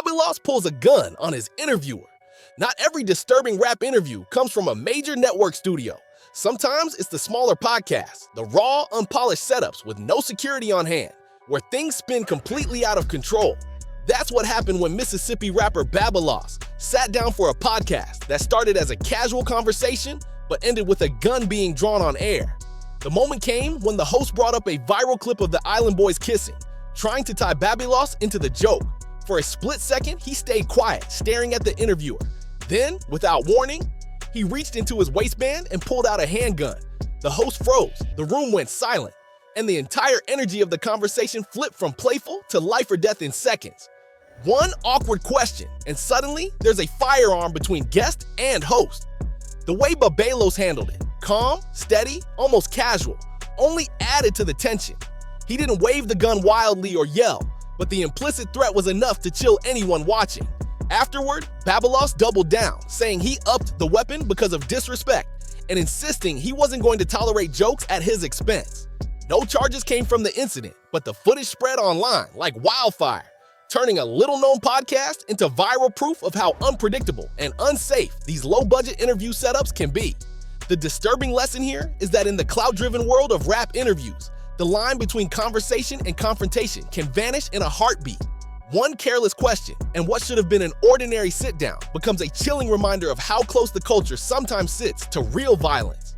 Babyloss pulls a gun on his interviewer. Not every disturbing rap interview comes from a major network studio. Sometimes it's the smaller podcasts, the raw, unpolished setups with no security on hand, where things spin completely out of control. That's what happened when Mississippi rapper Babyloss sat down for a podcast that started as a casual conversation but ended with a gun being drawn on air. The moment came when the host brought up a viral clip of the Island Boys kissing, trying to tie Babyloss into the joke. For a split second, he stayed quiet, staring at the interviewer. Then, without warning, he reached into his waistband and pulled out a handgun. The host froze, the room went silent, and the entire energy of the conversation flipped from playful to life or death in seconds. One awkward question, and suddenly there's a firearm between guest and host. The way Babyloss handled it, calm, steady, almost casual, only added to the tension. He didn't wave the gun wildly or yell, but the implicit threat was enough to chill anyone watching. Afterward, Babyloss doubled down, saying he upped the weapon because of disrespect and insisting he wasn't going to tolerate jokes at his expense. No charges came from the incident, but the footage spread online like wildfire, turning a little-known podcast into viral proof of how unpredictable and unsafe these low-budget interview setups can be. The disturbing lesson here is that in the clout-driven world of rap interviews, the line between conversation and confrontation can vanish in a heartbeat. One careless question, and what should have been an ordinary sit-down becomes a chilling reminder of how close the culture sometimes sits to real violence.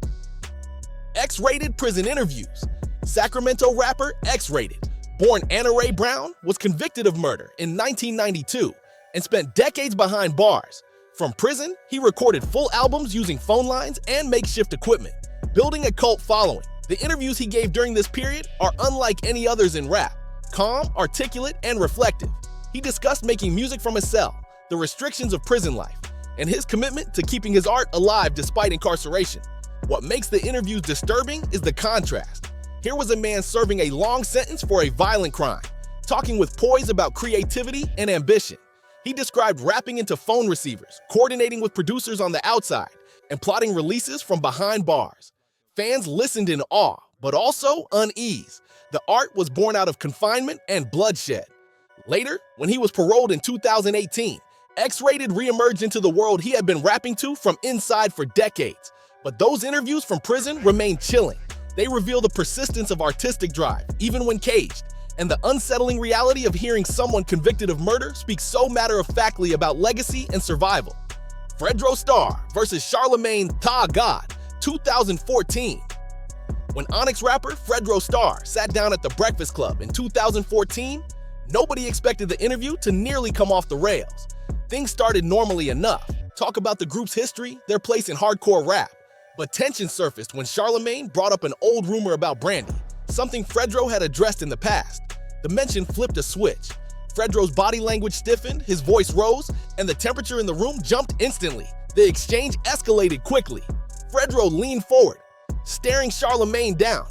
X-rated prison interviews. Sacramento rapper X-rated, born Anna Ray Brown, was convicted of murder in 1992 and spent decades behind bars. From prison, he recorded full albums using phone lines and makeshift equipment, building a cult following. The interviews he gave during this period are unlike any others in rap. Calm, articulate, and reflective. He discussed making music from a cell, the restrictions of prison life, and his commitment to keeping his art alive despite incarceration. What makes the interviews disturbing is the contrast. Here was a man serving a long sentence for a violent crime, talking with poise about creativity and ambition. He described rapping into phone receivers, coordinating with producers on the outside, and plotting releases from behind bars. Fans listened in awe, but also unease. The art was born out of confinement and bloodshed. Later, when he was paroled in 2018, X-Rated reemerged into the world he had been rapping to from inside for decades. But those interviews from prison remain chilling. They reveal the persistence of artistic drive, even when caged, and the unsettling reality of hearing someone convicted of murder speak so matter-of-factly about legacy and survival. Fredro Starr versus Charlemagne Tha God, 2014. When Onyx rapper Fredro Starr sat down at the Breakfast Club in 2014, nobody expected the interview to nearly come off the rails. Things started normally enough. Talk about the group's history, their place in hardcore rap. But tension surfaced when Charlemagne brought up an old rumor about Brandy, something Fredro had addressed in the past. The mention flipped a switch. Fredro's body language stiffened, his voice rose, and the temperature in the room jumped instantly. The exchange escalated quickly. Fredro leaned forward, staring Charlemagne down,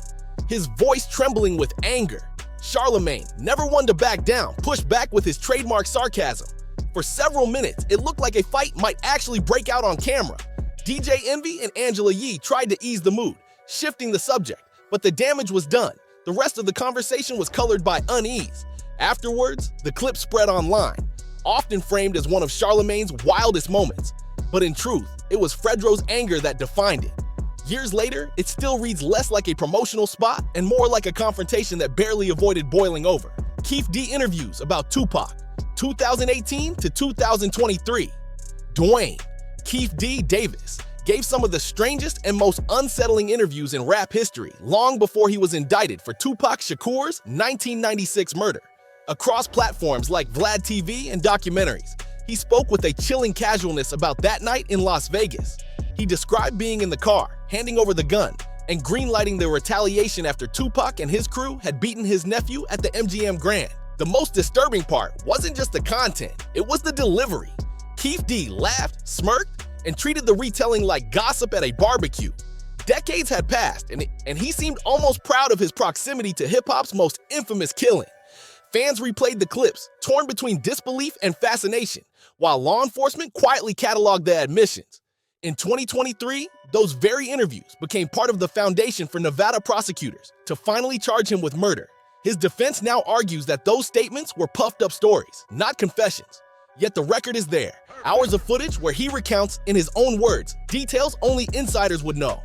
his voice trembling with anger. Charlemagne, never one to back down, pushed back with his trademark sarcasm. For several minutes, it looked like a fight might actually break out on camera. DJ Envy and Angela Yee tried to ease the mood, shifting the subject, but the damage was done. The rest of the conversation was colored by unease. Afterwards, the clip spread online, often framed as one of Charlemagne's wildest moments. But in truth, it was Fredro's anger that defined it. Years later, it still reads less like a promotional spot and more like a confrontation that barely avoided boiling over. Keith D interviews about Tupac, 2018 to 2023. Dwayne Keith D. Davis gave some of the strangest and most unsettling interviews in rap history long before he was indicted for Tupac Shakur's 1996 murder. Across platforms like Vlad TV and documentaries, he spoke with a chilling casualness about that night in Las Vegas. He described being in the car, handing over the gun, and greenlighting the retaliation after Tupac and his crew had beaten his nephew at the MGM Grand. The most disturbing part wasn't just the content, it was the delivery. Keith D laughed, smirked, and treated the retelling like gossip at a barbecue. Decades had passed, and he seemed almost proud of his proximity to hip-hop's most infamous killing. Fans replayed the clips, torn between disbelief and fascination, while law enforcement quietly cataloged the admissions. In 2023, those very interviews became part of the foundation for Nevada prosecutors to finally charge him with murder. His defense now argues that those statements were puffed-up stories, not confessions. Yet the record is there, hours of footage where he recounts, in his own words, details only insiders would know.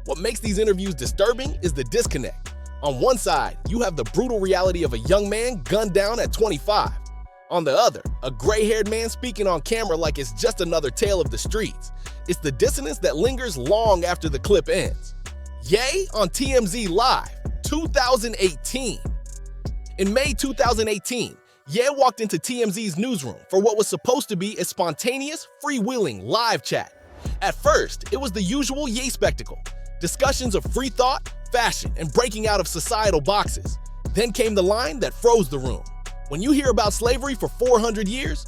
What makes these interviews disturbing is the disconnect. On one side, you have the brutal reality of a young man gunned down at 25. On the other, a gray-haired man speaking on camera like it's just another tale of the streets. It's the dissonance that lingers long after the clip ends. Ye on TMZ Live, 2018. In May 2018, Ye walked into TMZ's newsroom for what was supposed to be a spontaneous, freewheeling live chat. At first, it was the usual Ye spectacle, discussions of free thought, fashion, and breaking out of societal boxes. Then came the line that froze the room. When you hear about slavery for 400 years,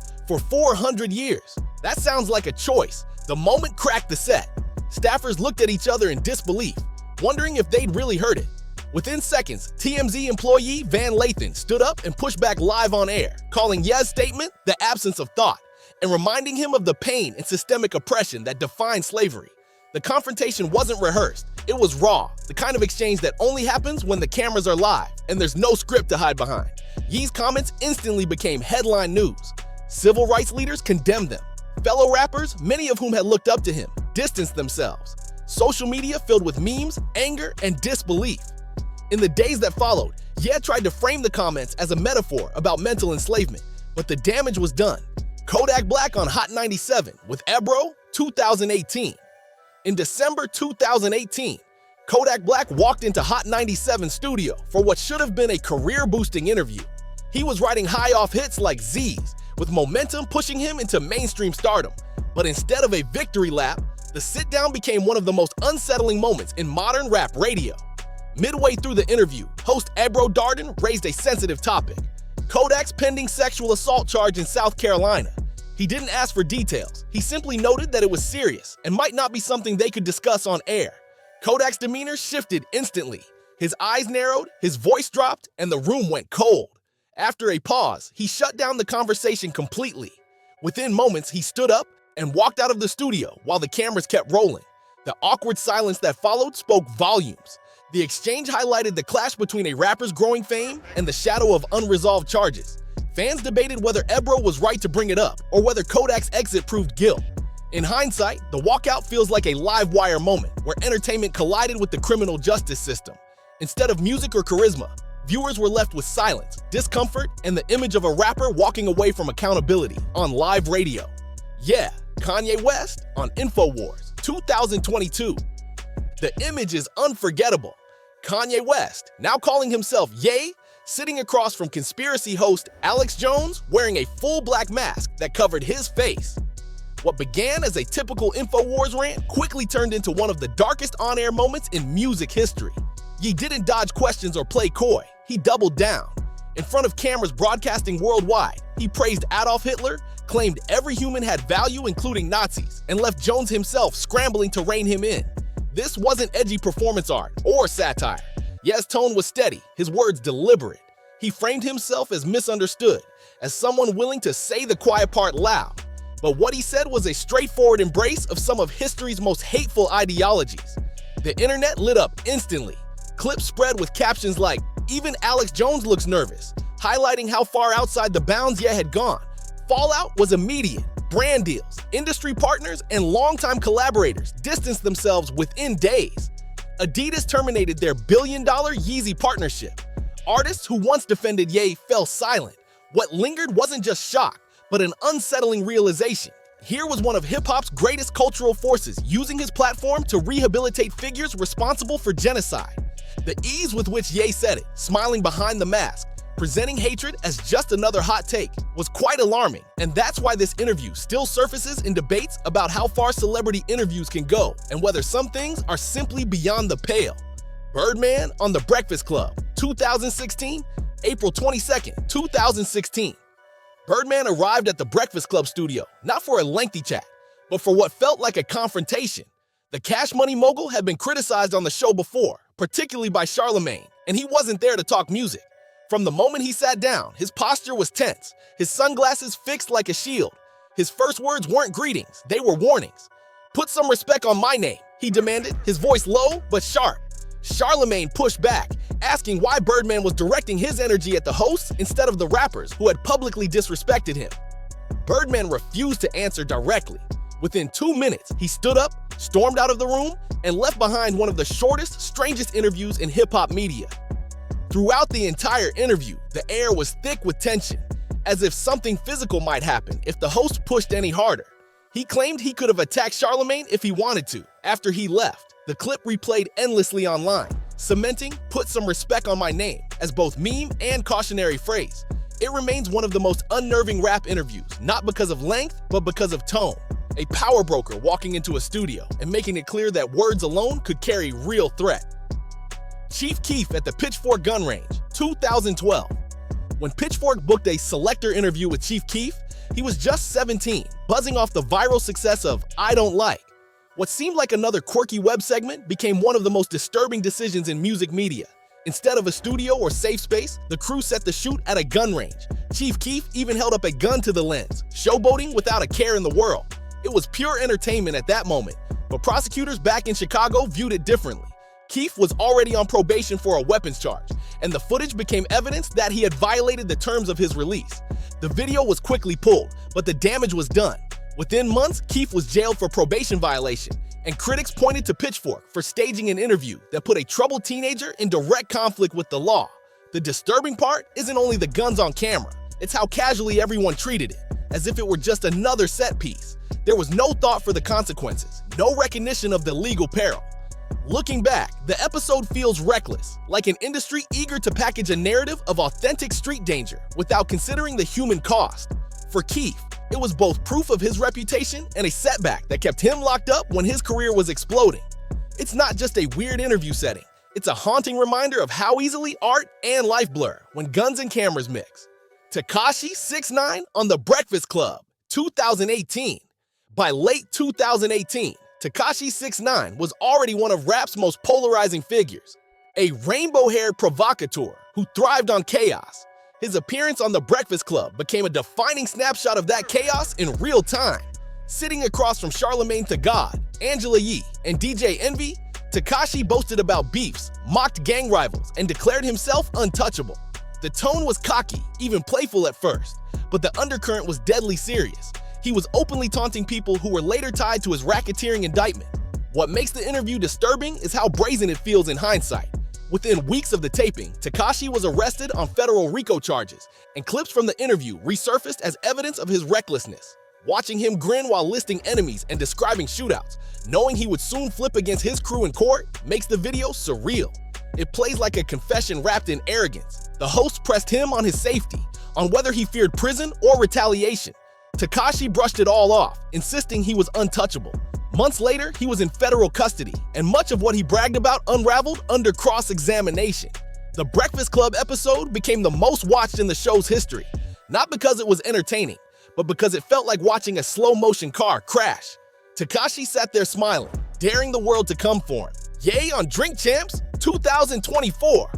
that sounds like a choice. The moment cracked the set. Staffers looked at each other in disbelief, wondering if they'd really heard it. Within seconds, TMZ employee Van Lathan stood up and pushed back live on air, calling Ye's statement the absence of thought, and reminding him of the pain and systemic oppression that defined slavery. The confrontation wasn't rehearsed, it was raw, the kind of exchange that only happens when the cameras are live and there's no script to hide behind. Ye's comments instantly became headline news. Civil rights leaders condemned them. Fellow rappers, many of whom had looked up to him, distanced themselves. Social media filled with memes, anger, and disbelief. In the days that followed, Ye tried to frame the comments as a metaphor about mental enslavement, but the damage was done. Kodak Black on Hot 97 with Ebro, 2018. In December 2018, Kodak Black walked into Hot 97 studio for what should have been a career-boosting interview. He was riding high off hits like Z's, with momentum pushing him into mainstream stardom. But instead of a victory lap, the sit-down became one of the most unsettling moments in modern rap radio. Midway through the interview, host Ebro Darden raised a sensitive topic: Kodak's pending sexual assault charge in South Carolina. He didn't ask for details. He simply noted that it was serious and might not be something they could discuss on air. Kodak's demeanor shifted instantly. His eyes narrowed, his voice dropped, and the room went cold. After a pause, he shut down the conversation completely. Within moments, he stood up and walked out of the studio while the cameras kept rolling. The awkward silence that followed spoke volumes. The exchange highlighted the clash between a rapper's growing fame and the shadow of unresolved charges. Fans debated whether Ebro was right to bring it up or whether Kodak's exit proved guilt. In hindsight, the walkout feels like a live wire moment where entertainment collided with the criminal justice system. Instead of music or charisma, viewers were left with silence, discomfort, and the image of a rapper walking away from accountability on live radio. Yeah, Kanye West on InfoWars, 2022. The image is unforgettable. Kanye West, now calling himself Ye, sitting across from conspiracy host Alex Jones wearing a full black mask that covered his face. What began as a typical InfoWars rant quickly turned into one of the darkest on-air moments in music history. Ye didn't dodge questions or play coy, he doubled down. In front of cameras broadcasting worldwide, he praised Adolf Hitler, claimed every human had value including Nazis, and left Jones himself scrambling to rein him in. This wasn't edgy performance art or satire. Ye's tone was steady, his words deliberate. He framed himself as misunderstood, as someone willing to say the quiet part loud. But what he said was a straightforward embrace of some of history's most hateful ideologies. The internet lit up instantly. Clips spread with captions like, "Even Alex Jones looks nervous," highlighting how far outside the bounds Ye had gone. Fallout was immediate. Brand deals, industry partners, and longtime collaborators distanced themselves within days. Adidas terminated their billion-dollar Yeezy partnership. Artists who once defended Ye fell silent. What lingered wasn't just shock, but an unsettling realization. Here was one of hip-hop's greatest cultural forces using his platform to rehabilitate figures responsible for genocide. The ease with which Ye said it, smiling behind the mask, presenting hatred as just another hot take, was quite alarming, and that's why this interview still surfaces in debates about how far celebrity interviews can go and whether some things are simply beyond the pale. Birdman on The Breakfast Club, 2016, April 22nd, 2016. Birdman arrived at The Breakfast Club studio, not for a lengthy chat, but for what felt like a confrontation. The Cash Money mogul had been criticized on the show before, particularly by Charlemagne, and he wasn't there to talk music. From the moment he sat down, his posture was tense, his sunglasses fixed like a shield. His first words weren't greetings, they were warnings. "Put some respect on my name," he demanded, his voice low but sharp. Charlemagne pushed back, asking why Birdman was directing his energy at the hosts instead of the rappers who had publicly disrespected him. Birdman refused to answer directly. Within 2 minutes, he stood up, stormed out of the room, and left behind one of the shortest, strangest interviews in hip-hop media. Throughout the entire interview, the air was thick with tension, as if something physical might happen if the host pushed any harder. He claimed he could have attacked Charlemagne if he wanted to. After he left, the clip replayed endlessly online, cementing "put some respect on my name" as both meme and cautionary phrase. It remains one of the most unnerving rap interviews, not because of length, but because of tone. A power broker walking into a studio and making it clear that words alone could carry real threat. Chief Keef at the Pitchfork Gun Range, 2012. When Pitchfork booked a selector interview with Chief Keef, he was just 17, buzzing off the viral success of "I Don't Like." What seemed like another quirky web segment became one of the most disturbing decisions in music media. Instead of a studio or safe space, the crew set the shoot at a gun range. Chief Keef even held up a gun to the lens, showboating without a care in the world. It was pure entertainment at that moment, but prosecutors back in Chicago viewed it differently. Keef was already on probation for a weapons charge, and the footage became evidence that he had violated the terms of his release. The video was quickly pulled, but the damage was done. Within months, Keef was jailed for probation violation, and critics pointed to Pitchfork for staging an interview that put a troubled teenager in direct conflict with the law. The disturbing part isn't only the guns on camera, it's how casually everyone treated it, as if it were just another set piece. There was no thought for the consequences, no recognition of the legal peril. Looking back, the episode feels reckless, like an industry eager to package a narrative of authentic street danger without considering the human cost. For Keef, it was both proof of his reputation and a setback that kept him locked up when his career was exploding. It's not just a weird interview setting, it's a haunting reminder of how easily art and life blur when guns and cameras mix. Tekashi 6ix9ine on The Breakfast Club, 2018. By late 2018, Tekashi 6ix9ine was already one of rap's most polarizing figures, a rainbow-haired provocateur who thrived on chaos. His appearance on The Breakfast Club became a defining snapshot of that chaos in real time. Sitting across from Charlemagne the God, Angela Yee, and DJ Envy, Tekashi boasted about beefs, mocked gang rivals, and declared himself untouchable. The tone was cocky, even playful at first, but the undercurrent was deadly serious. He was openly taunting people who were later tied to his racketeering indictment. What makes the interview disturbing is how brazen it feels in hindsight. Within weeks of the taping, Tekashi was arrested on federal RICO charges, and clips from the interview resurfaced as evidence of his recklessness. Watching him grin while listing enemies and describing shootouts, knowing he would soon flip against his crew in court, makes the video surreal. It plays like a confession wrapped in arrogance. The host pressed him on his safety, on whether he feared prison or retaliation. Tekashi brushed it all off, insisting he was untouchable. Months later, he was in federal custody, and much of what he bragged about unraveled under cross-examination. The Breakfast Club episode became the most watched in the show's history, not because it was entertaining, but because it felt like watching a slow-motion car crash. Tekashi sat there smiling, daring the world to come for him. Yay on Drink Champs 2024.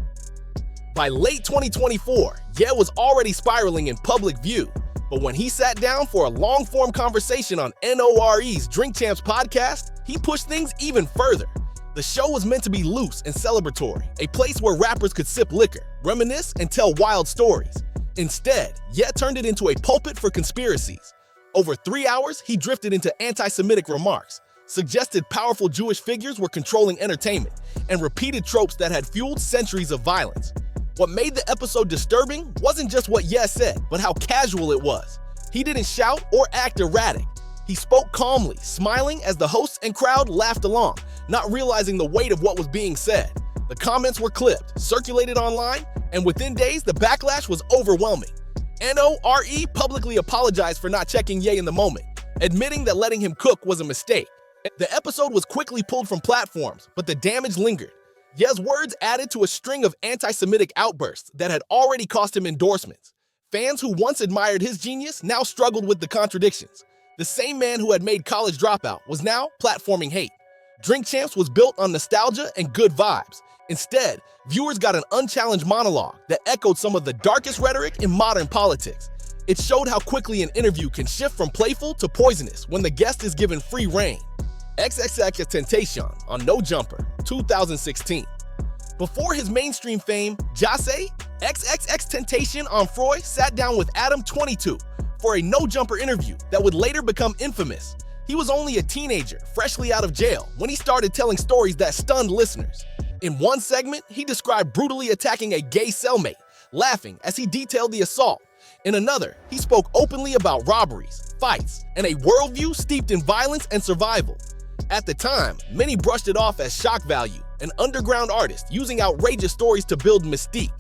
By late 2024, Ye was already spiraling in public view. But when he sat down for a long-form conversation on NORE's Drink Champs podcast, he pushed things even further. The show was meant to be loose and celebratory, a place where rappers could sip liquor, reminisce, and tell wild stories. Instead, Ye turned it into a pulpit for conspiracies. Over 3 hours, he drifted into anti-Semitic remarks, suggested powerful Jewish figures were controlling entertainment, and repeated tropes that had fueled centuries of violence. What made the episode disturbing wasn't just what Ye said, but how casual it was. He didn't shout or act erratic. He spoke calmly, smiling as the hosts and crowd laughed along, not realizing the weight of what was being said. The comments were clipped, circulated online, and within days, the backlash was overwhelming. NORE publicly apologized for not checking Ye in the moment, admitting that letting him cook was a mistake. The episode was quickly pulled from platforms, but the damage lingered. Ye's words added to a string of anti-Semitic outbursts that had already cost him endorsements. Fans who once admired his genius now struggled with the contradictions. The same man who had made College Dropout was now platforming hate. Drink Champs was built on nostalgia and good vibes. Instead, viewers got an unchallenged monologue that echoed some of the darkest rhetoric in modern politics. It showed how quickly an interview can shift from playful to poisonous when the guest is given free rein. XXXTentacion on No Jumper, 2016. Before his mainstream fame, Jahseh, XXXTentacion on Froy sat down with Adam 22 for a No Jumper interview that would later become infamous. He was only a teenager, freshly out of jail, when he started telling stories that stunned listeners. In one segment, he described brutally attacking a gay cellmate, laughing as he detailed the assault. In another, he spoke openly about robberies, fights, and a worldview steeped in violence and survival. At the time, many brushed it off as shock value, an underground artist using outrageous stories to build mystique.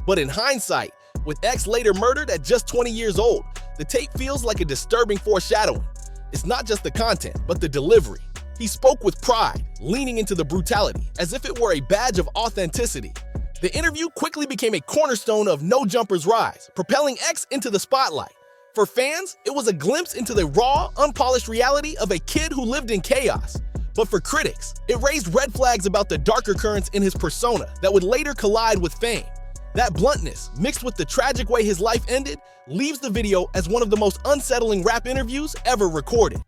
But in hindsight, with X later murdered at just 20 years old, the tape feels like a disturbing foreshadowing. It's not just the content, but the delivery. He spoke with pride, leaning into the brutality, as if it were a badge of authenticity. The interview quickly became a cornerstone of No Jumper's rise, propelling X into the spotlight. For fans, it was a glimpse into the raw, unpolished reality of a kid who lived in chaos. But for critics, it raised red flags about the darker currents in his persona that would later collide with fame. That bluntness, mixed with the tragic way his life ended, leaves the video as one of the most unsettling rap interviews ever recorded.